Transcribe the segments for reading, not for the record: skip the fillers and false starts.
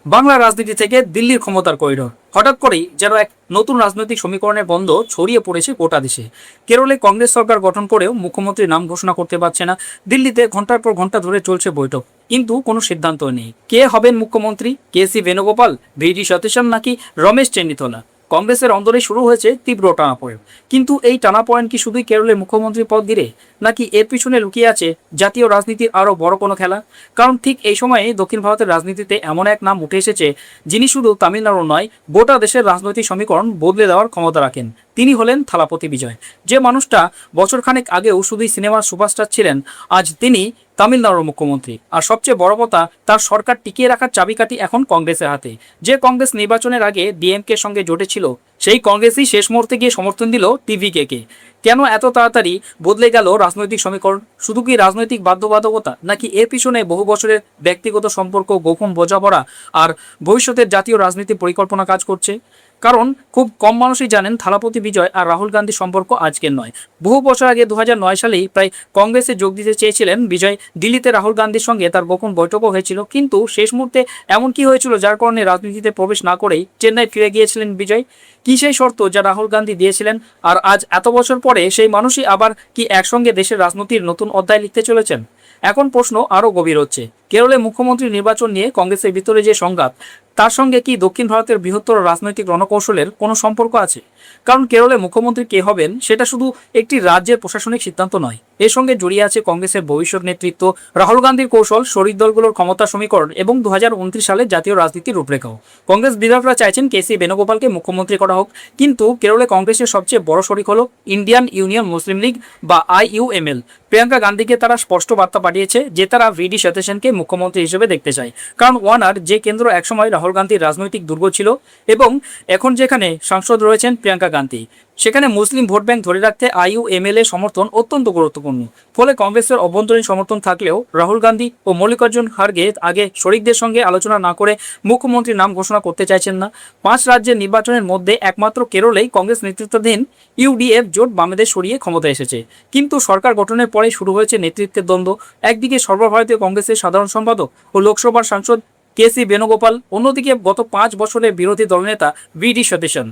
বাংলা রাজনীতি থেকে দিল্লির ক্ষমতার করিডোর হঠাৎ করেই যেন এক নতুন রাজনৈতিক সমীকরণের বন্ধ ছড়িয়ে পড়েছে গোটা দেশে। কেরলে কংগ্রেস সরকার গঠন করেও মুখ্যমন্ত্রীর নাম ঘোষণা করতে পারছে না। দিল্লিতে ঘন্টার পর ঘন্টা ধরে চলছে বৈঠক, কিন্তু কোনো সিদ্ধান্ত নেই। কে হবেন মুখ্যমন্ত্রী? কেসি বেণুগোপাল, ভিডি সতীশন নাকি রমেশ চেন্নিথলা? কংগ্রেসের অন্দরে শুরু হয়েছে তীব্র টানাপোড়েন। কিন্তু এই টানাপোড়েন কি শুধুই কেরলের মুখ্যমন্ত্রী পদ ঘিরে, নাকি এর পিছনে লুকিয়ে আছে জাতীয় রাজনীতির আরও বড় কোনো খেলা? কারণ ঠিক এই সময়ে দক্ষিণ ভারতের রাজনীতিতে এমন এক নাম উঠে এসেছে যিনি শুধু তামিলনাড়ু নয়, গোটা দেশের রাজনৈতিক সমীকরণ বদলে দেওয়ার ক্ষমতা রাখেন। তিনি হলেন থালাপতি বিজয়। যে মানুষটা বছরখানেক আগেও শুধুই সিনেমার সুপারস্টার ছিলেন, আজ তিনি তামিলনাড়ুর মুখ্যমন্ত্রী। আর সবচেয়ে বড় কথা, তার সরকার টিকিয়ে রাখার চাবিকাঠি এখন কংগ্রেসের হাতে। যে কংগ্রেস নির্বাচনের আগে ডিএমকে সঙ্গে জোটেছিল, সেই কংগ্রেসই শেষ মুহূর্তে গিয়ে সমর্থন দিল টিভিকে কে। কেন এত তাড়াতাড়ি বদলে গেল রাজনৈতিক সমীকরণ? শুধু কি রাজনৈতিক বাধ্যবাধকতা, নাকি এর পিছনে বহু বছরের ব্যক্তিগত সম্পর্ক, গোপন বোঝাপড়া আর ভবিষ্যতের জাতীয় রাজনীতি পরিকল্পনা কাজ করছে? কারণ খুব কম মানুষই জানেন থালাপতি বিজয় আর রাহুল গান্ধীর সম্পর্ক আজকের নয়। বহু বছর আগে 2009 সালেই প্রায় কংগ্রেসে যোগ দিতে চেয়েছিলেন বিজয়। দিল্লিতে রাহুল গান্ধীর সঙ্গে তার গোপন বৈঠকও হয়েছিল, কিন্তু শেষ মুহূর্তে এমন কি হয়েছিল যার কারণে রাজনীতিতে প্রবেশ না করেই চেন্নাই ফিরে গিয়েছিলেন বিজয়? কি সেই শর্ত যা রাহুল গান্ধী দিয়েছিলেন? আর আজ এত বছর পরে সেই মানুষই আবার কি একসঙ্গে দেশের রাজনীতির নতুন অধ্যায় লিখতে চলেছেন? এখন প্রশ্ন আরও গভীর হচ্ছে, কেরলে মুখ্যমন্ত্রী নির্বাচন নিয়ে কংগ্রেসের ভিতরে যে সংঘাত, তার সঙ্গে কি দক্ষিণ ভারতের বৃহত্তর রাজনৈতিক রণকৌশলের কোনো সম্পর্ক আছে? কারণ কেরলে মুখ্যমন্ত্রী কে হবেন সেটা শুধু একটি রাজ্যের প্রশাসনিক সিদ্ধান্ত নয়, এর সঙ্গে জড়িয়ে আছে কংগ্রেসের ভবিষ্যৎ নেতৃত্ব, রাহুল গান্ধীর কৌশল, শরিক দলগুলোর ক্ষমতা সমীকরণ এবং 2029 সালে জাতীয় রাজনীতির রূপরেখাও। কংগ্রেস বিধায়করা চাইছেন কেসি বেণুগোপালকে মুখ্যমন্ত্রী করা হোক, কিন্তু কেরলে কংগ্রেসের সবচেয়ে বড় শরিক হল ইন্ডিয়ান ইউনিয়ন মুসলিম লীগ বা IUML। প্রিয়াঙ্কা গান্ধীকে তারা স্পষ্ট বার্তা পাঠিয়েছে যে তারা ভিডি সতীশনকে মুখ্যমন্ত্রী হিসেবে দেখতে চায়। কারণ ওয়ানার, যে কেন্দ্র একসময় রাহুল গান্ধীর রাজনৈতিক দুর্গ ছিল এবং এখন যেখানে সাংসদ রয়েছেন প্রিয়াঙ্কা গান্ধী, সেখানে মুসলিম ভোট ব্যাংক ধরে রাখতে IUML এর সমর্থন অত্যন্ত গুরুত্বপূর্ণ। ফলে কংগ্রেসের অভ্যন্তরীণ সমর্থন থাকলেও রাহুল গান্ধী ও মল্লিকার্জুন খার্গে আগে শরিকদের সঙ্গে আলোচনা না করে মুখ্যমন্ত্রীর নাম ঘোষণা করতে চাইছেন না। 5 রাজ্যের নির্বাচনের মধ্যে একমাত্র কেরলেই কংগ্রেস নেতৃত্বাধীন UDF জোট বামেদের সরিয়ে ক্ষমতায় এসেছে। কিন্তু সরকার গঠনের পরে শুরু হয়েছে নেতৃত্বের দ্বন্দ্ব। একদিকে সর্বভারতীয় কংগ্রেসের সাধারণ সম্পাদক ও লোকসভার সাংসদ কেসি বেণুগোপাল, অন্যদিকে গত 5 বছরের বিরোধী দলনেতা ভিডি সতীশন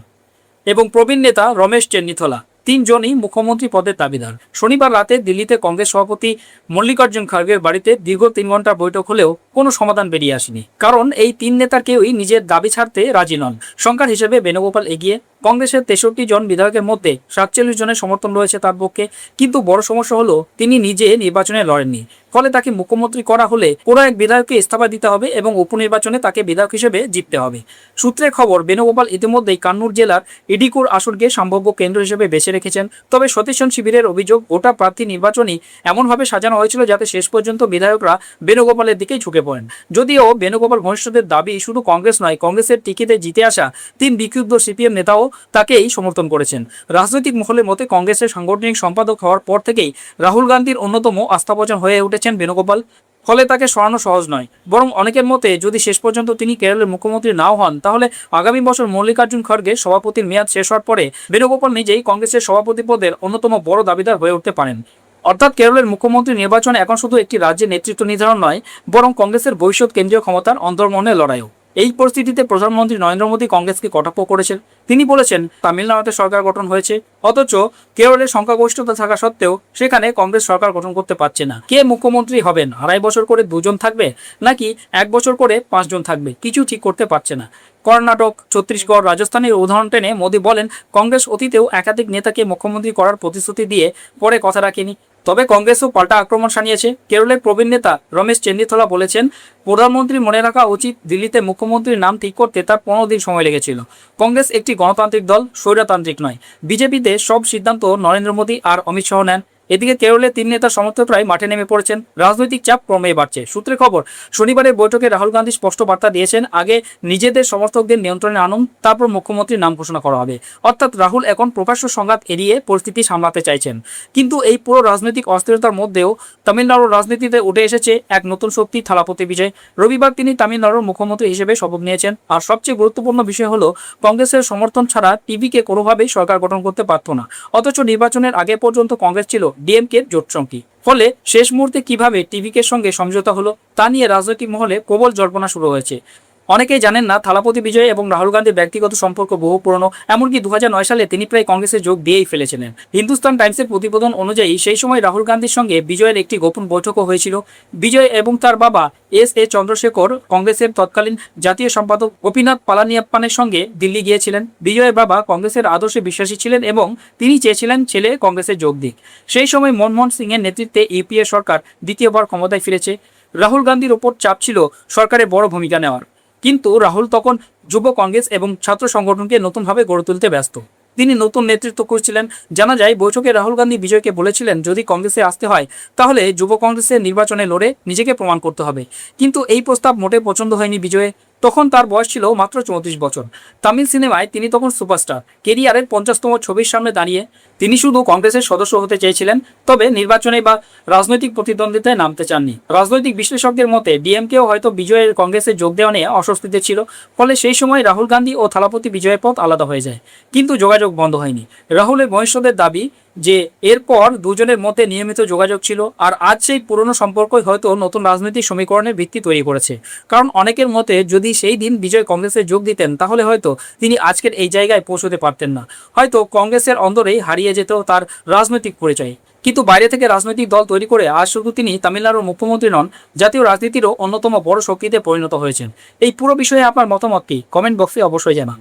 এবং প্রবীণ নেতা রমেশ চেন্নিথলা, তিনজনই মুখ্যমন্ত্রী পদের দাবিদার। শনিবার রাতে দিল্লিতে কংগ্রেস সভাপতি মল্লিকার্জুন খার্গের বাড়িতে দীর্ঘ 3 ঘন্টার বৈঠক হলেও কোনো সমাধান বেরিয়ে আসেনি। কারণ এই 3 নেতার কেউই নিজের দাবি ছাড়তে রাজি নন। সংখ্যার হিসেবে বেণুগোপাল এগিয়ে, কংগ্রেসের 63 জন বিধায়কের মধ্যে 47 জনের সমর্থন রয়েছে তার পক্ষে। কিন্তু বড় সমস্যা হলো তিনি নিজে নির্বাচনে লড়েননি। ফলে তাকে মুখ্যমন্ত্রী করা হলে কোনো এক বিধায়ককে ইস্তফা দিতে হবে এবং উপনির্বাচনে তাকে বিধায়ক হিসেবে জিততে হবে। সূত্রের খবর, বেণুগোপাল ইতিমধ্যেই কান্নুর জেলার ইডিকুর আসনকে সম্ভাব্য কেন্দ্র হিসেবে বেছে রেখেছেন। তবে সতীশন শিবিরের অভিযোগ, গোটা প্রার্থী নির্বাচনই এমনভাবে সাজানো হয়েছিল যাতে শেষ পর্যন্ত বিধায়করা বেণুগোপালের দিকেই ঝুঁকে পড়েন। যদিও বেণুগোপাল ভবিষ্যতের দাবি শুধু কংগ্রেস নয়, কংগ্রেসের টিকিটে জিতে আসা 3 বিক্ষুব্ধ CPM নেতাও তাকেই সমর্থন করেছেন। রাজনৈতিক মহলের মতে কংগ্রেসের সাংগঠনিক সম্পাদক হওয়ার পর থেকেই রাহুল গান্ধীর অন্যতম আস্থাভাজন হয়ে উঠেছেন বেণুগোপাল। ফলে তাকে সরানো সহজ নয়। বরং অনেকের মতে যদি শেষ পর্যন্ত তিনি কেরলের মুখ্যমন্ত্রী নাও হন, তাহলে আগামী বছর মল্লিকার্জুন খড়গে সভাপতির মেয়াদ শেষ হওয়ার পরে বেণুগোপাল নিজেই কংগ্রেসের সভাপতি পদের অন্যতম বড় দাবিদার হয়ে উঠতে পারেন। অর্থাৎ কেরলের মুখ্যমন্ত্রী নির্বাচন এখন শুধু একটি রাজ্যের নেতৃত্ব নির্ধারণ নয়, বরং কংগ্রেসের ভবিষ্যৎ কেন্দ্রীয় ক্ষমতার অন্তর্মহনের লড়াইও। এই পরিস্থিতিতে প্রধানমন্ত্রী নরেন্দ্র মোদী কংগ্রেসকে কটাক্ষ করেছেন। তিনি বলেছেন তামিলনাড়ুতে সরকার গঠন হয়েছে, অথচ কেরলের সংখ্যাগরিষ্ঠতা থাকা সত্ত্বেও সেখানে কংগ্রেস সরকার গঠন করতে পারছে না। কে মুখ্যমন্ত্রী হবেন? 2.5 বছর করে 2 জন থাকবে, নাকি 1 বছর করে 5 জন থাকবে? কিছু ঠিক করতে পারছে না। কর্ণাটক, ছত্তিশগড়, রাজস্থানের উদাহরণ টেনে মোদী বলেন কংগ্রেস অতীতেও একাধিক নেতাকে মুখ্যমন্ত্রী করার প্রতিশ্রুতি দিয়ে পরে কথা রাখেনি। তবে কংগ্রেসও পাল্টা আক্রমণ শানিয়েছে। কেরলের প্রবীণ নেতা রমেশ চেন্নিথলা বলেছেন, প্রধানমন্ত্রী মনে রাখা উচিত দিল্লিতে মুখ্যমন্ত্রীর নাম ঠিক করতে তার 15 দিন সময় লেগেছিল। কংগ্রেস একটি গণতান্ত্রিক দল, স্বৈরতান্ত্রিক নয়। বিজেপিতে সব সিদ্ধান্ত নরেন্দ্র মোদী আর অমিত শাহ নেন। এদিকে কেরলে 3 নেতার সমর্থকরাই মাঠে নেমে পড়েছেন। রাজনৈতিক চাপ ক্রমেই বাড়ছে। সূত্রের খবর, শনিবারের বৈঠকে রাহুল গান্ধী স্পষ্ট বার্তা দিয়েছেন, আগে নিজেদের সমর্থকদের নিয়ন্ত্রণে আনুন, তারপর মুখ্যমন্ত্রীর নাম ঘোষণা করা হবে। অর্থাৎ রাহুল এখন প্রকাশ্য সংঘাত এড়িয়ে পরিস্থিতি সামলাতে চাইছেন। কিন্তু এই পুরো রাজনৈতিক অস্থিরতার মধ্যেও তামিলনাড়ুর রাজনীতিতে উঠে এসেছে এক নতুন শক্তি, থালাপতি বিজয়। রবিবার তিনি তামিলনাড়ুর মুখ্যমন্ত্রী হিসেবে শপথ নিয়েছেন। আর সবচেয়ে গুরুত্বপূর্ণ বিষয় হলো কংগ্রেসের সমর্থন ছাড়া টিভিকে কোনোভাবেই সরকার গঠন করতে পারত না। অথচ নির্বাচনের আগে পর্যন্ত কংগ্রেস ছিল DMK জোটসঙ্গী। ফলে শেষ মুহূর্তে কিভাবে টিভিকে সঙ্গে সমঝোতা হলো তা নিয়ে রাজনৈতিক মহলে প্রবল জল্পনা শুরু হয়েছে। অনেকেই জানেন না থালাপতি বিজয় এবং রাহুল গান্ধীর ব্যক্তিগত সম্পর্ক বহু পুরনো। এমনকি 2009 সালে তিনি প্রায় কংগ্রেসে যোগ দিয়েই ফেলেছিলেন। হিন্দুস্তান টাইমসের প্রতিবেদন অনুযায়ী সেই সময় রাহুল গান্ধীর সঙ্গে বিজয়ের একটি গোপন বৈঠকও হয়েছিল। বিজয় এবং তার বাবা এস চন্দ্রশেখর কংগ্রেসের তৎকালীন জাতীয় সম্পাদক গোপীনাথ পালানিয়াপ্পানের সঙ্গে দিল্লি গিয়েছিলেন। বিজয়ের বাবা কংগ্রেসের আদর্শে বিশ্বাসী ছিলেন এবং তিনি চেয়েছিলেন ছেলে কংগ্রেসে যোগ দিক। সেই সময় মনমোহন সিংয়ের নেতৃত্বে ইউপিএ সরকার দ্বিতীয়বার ক্ষমতায় ফিরেছে। রাহুল গান্ধীর ওপর চাপ ছিল সরকারের বড় ভূমিকা নেওয়ার, কিন্তু রাহুল তখন যুব কংগ্রেস এবং ছাত্র সংগঠনকে নতুনভাবে গড়ে তুলতে ব্যস্ত। তিনি নতুন নেতৃত্ব করছিলেন। জানা যায় বৈঠকে রাহুল গান্ধী বিজয়কে বলেছিলেন যদি কংগ্রেসে আসতে হয় তাহলে যুব কংগ্রেসের নির্বাচনে লড়ে নিজেকে প্রমাণ করতে হবে। কিন্তু এই প্রস্তাব মোটে পছন্দ হয়নি বিজয়ে। তখন তার বয়স ছিল মাত্র 34 বছর। তামিল সিনেমায় তিনি তখন সুপারস্টার। কেরিয়ারের 50তম ছবির সামনে দাঁড়িয়ে তিনি শুধু কংগ্রেসের সদস্য হতে চেয়েছিলেন, তবে নির্বাচনে বা রাজনৈতিক প্রতিদ্বন্দ্বিতায় নামতে চাননি। রাজনৈতিক বিশ্লেষকদের মতে ডিএমকেও হয়তো বিজয়ের কংগ্রেসে যোগ দেওয়া নিয়ে অস্বস্তিতে ছিল। ফলে সেই সময় রাহুল গান্ধী ও থালাপতি বিজয়ের পথ আলাদা হয়ে যায়, কিন্তু যোগাযোগ বন্ধ হয়নি। রাহুলের বংশধরদের দাবি যে এরপর দুজনের মধ্যে নিয়মিত যোগাযোগ ছিল, আর আজ সেই পুরনো সম্পর্কই হয়তো নতুন রাজনৈতিক সমীকরণের ভিত্তি তৈরি করেছে। কারণ অনেকের মতে যদি সেই দিন বিজয় কংগ্রেসে যোগ দিতেন তাহলে হয়তো তিনি আজকের এই জায়গায় পৌঁছতে পারতেন না। হয়তো কংগ্রেসের অন্দরেই হারিয়ে যেত তার রাজনৈতিক পরিচয়। কিন্তু বাইরে থেকে রাজনৈতিক দল তৈরি করে আজ শুধু তিনি তামিলনাড়ুর মুখ্যমন্ত্রী নন, জাতীয় রাজনীতিরও অন্যতম বড় শক্তিতে পরিণত হয়েছেন। এই পুরো বিষয়ে আপনার মতামত কি? কমেন্ট বক্সে অবশ্যই জানান।